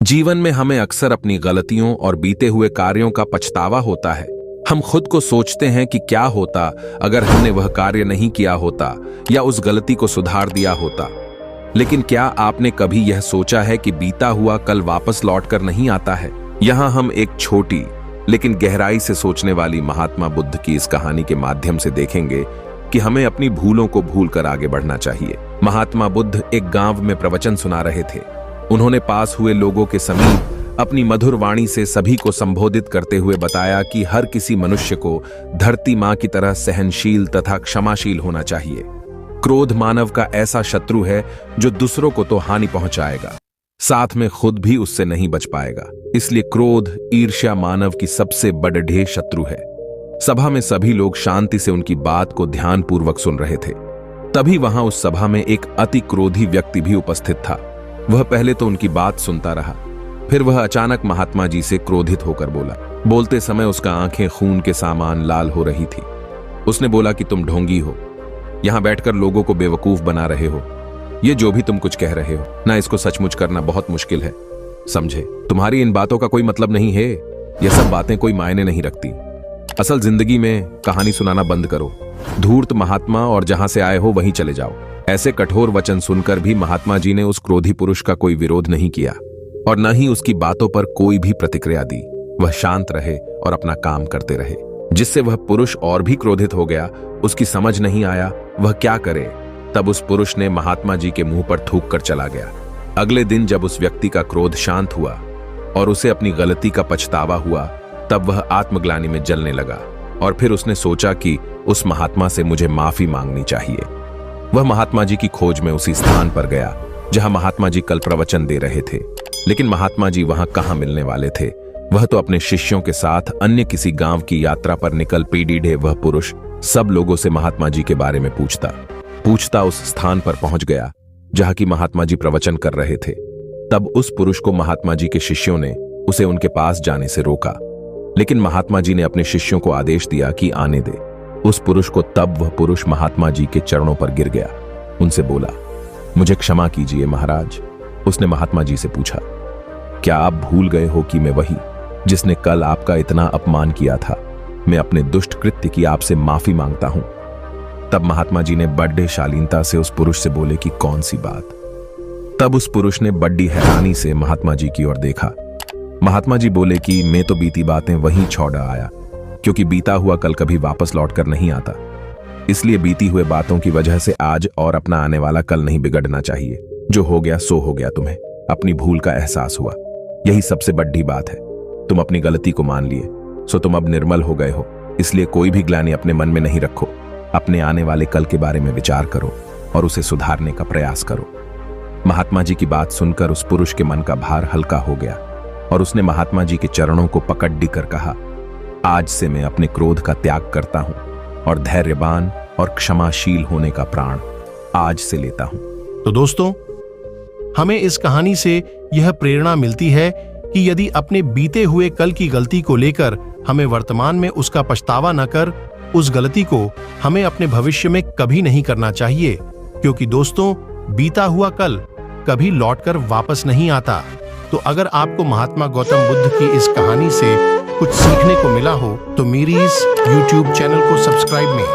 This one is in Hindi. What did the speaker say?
जीवन में हमें अक्सर अपनी गलतियों और बीते हुए कार्यों का पछतावा होता है। हम खुद को सोचते हैं कि क्या होता अगर हमने वह कार्य नहीं किया होता या उस गलती को सुधार दिया होता। लेकिन क्या आपने कभी यह सोचा है कि बीता हुआ कल वापस लौटकर नहीं आता है? यहाँ हम एक छोटी लेकिन गहराई से सोचने वाली महात्मा बुद्ध की इस कहानी के माध्यम से देखेंगे कि हमें अपनी भूलों को भूलकर आगे बढ़ना चाहिए। महात्मा बुद्ध एक गांव में प्रवचन सुना रहे थे। उन्होंने पास हुए लोगों के समीप अपनी मधुर वाणी से सभी को संबोधित करते हुए बताया कि हर किसी मनुष्य को धरती मां की तरह सहनशील तथा क्षमाशील होना चाहिए। क्रोध मानव का ऐसा शत्रु है जो दूसरों को तो हानि पहुंचाएगा, साथ में खुद भी उससे नहीं बच पाएगा। इसलिए क्रोध, ईर्ष्या मानव की सबसे बड़े शत्रु है। सभा में सभी लोग शांति से उनकी बात को ध्यानपूर्वक सुन रहे थे। तभी वहां उस सभा में एक अति क्रोधी व्यक्ति भी उपस्थित था। वह पहले तो उनकी बात सुनता रहा, फिर वह अचानक महात्मा जी से क्रोधित होकर बोला। बोलते समय उसका आंखें खून के सामान लाल हो रही थी। उसने बोला कि तुम ढोंगी हो, यहां बैठकर लोगों को बेवकूफ बना रहे हो। ये जो भी तुम कुछ कह रहे हो ना, इसको सचमुच करना बहुत मुश्किल है, समझे? तुम्हारी इन बातों का कोई मतलब नहीं है। यह सब बातें कोई मायने नहीं रखती। असल जिंदगी में कहानी सुनाना बंद करो, धूर्त महात्मा, और जहां से आए हो वहीं चले जाओ। ऐसे कठोर वचन सुनकर भी महात्मा जी ने उस क्रोधी पुरुष का कोई विरोध नहीं किया और न ही उसकी बातों पर कोई भी प्रतिक्रिया दी। वह शांत रहे और अपना काम करते रहे, जिससे वह पुरुष और भी क्रोधित हो गया। उसकी समझ नहीं आया वह क्या करे। तब उस पुरुष ने महात्मा जी के मुंह पर थूक कर चला गया। अगले दिन जब उस व्यक्ति का क्रोध शांत हुआ और उसे अपनी गलती का पछतावा हुआ, तब वह आत्मग्लानि में जलने लगा और फिर उसने सोचा कि उस महात्मा से मुझे माफी मांगनी चाहिए। वह महात्मा जी की खोज में उसी स्थान पर गया जहां महात्मा जी कल प्रवचन दे रहे थे। लेकिन महात्मा जी वहां कहां मिलने वाले थे? वह तो अपने शिष्यों के साथ अन्य किसी गांव की यात्रा पर निकल पीढ़ी। वह पुरुष सब लोगों से महात्मा जी के बारे में पूछता उस स्थान पर पहुंच गया जहां की महात्मा जी प्रवचन कर रहे थे। तब उस पुरुष को महात्मा जी के शिष्यों ने उसे उनके पास जाने से रोका, लेकिन महात्मा जी ने अपने शिष्यों को आदेश दिया कि आने दे उस पुरुष को। तब वह पुरुष महात्मा जी के चरणों पर गिर गया। उनसे बोला, मुझे क्षमा कीजिए महाराज। उसने महात्मा जी से पूछा, क्या आप भूल गए हो कि मैं वही जिसने कल आपका इतना अपमान किया था? मैं अपने दुष्ट कृत्य की आपसे माफी मांगता हूं। तब महात्मा जी ने बड़े शालीनता से उस पुरुष से बोले कि कौन सी बात? तब उस पुरुष ने बड़ी हैरानी से महात्मा जी की ओर देखा। महात्मा जी बोले कि मैं तो बीती बातें वहीं छोड़ आया, क्योंकि बीता हुआ कल कभी वापस लौटकर नहीं आता। इसलिए बीती हुए बातों की वजह से आज और अपना आने वाला कल नहीं बिगड़ना चाहिए। जो हो गया सो हो गया। तुम्हें अपनी भूल का एहसास हुआ, यही सबसे बड़ी बात है। तुम अपनी गलती को मान लिए, सो तुम अब निर्मल हो गए हो। इसलिए कोई भी ग्लानि अपने मन में नहीं रखो। अपने आने वाले कल के बारे में विचार करो और उसे सुधारने का प्रयास करो। महात्मा जी की बात सुनकर उस पुरुष के मन का भार हल्का हो गया और उसने महात्मा जी के चरणों को पकड़ कर कहा, आज से मैं अपने क्रोध का त्याग करता हूं और धैर्यवान और क्षमाशील होने का प्राण आज से लेता हूं। तो दोस्तों, हमें इस कहानी से यह प्रेरणा मिलती है कि यदि अपने बीते हुए कल की गलती को लेकर हमें वर्तमान में उसका पछतावा न कर, उस गलती को हमें अपने भविष्य में कभी नहीं करना चाहिए। क्योंकि दोस्तों, बीता हुआ कल कभी लौटकर वापस नहीं आता। तो अगर आपको महात्मा गौतम बुद्ध की इस कहानी से कुछ सीखने को मिला हो तो मेरी इस YouTube चैनल को सब्सक्राइब में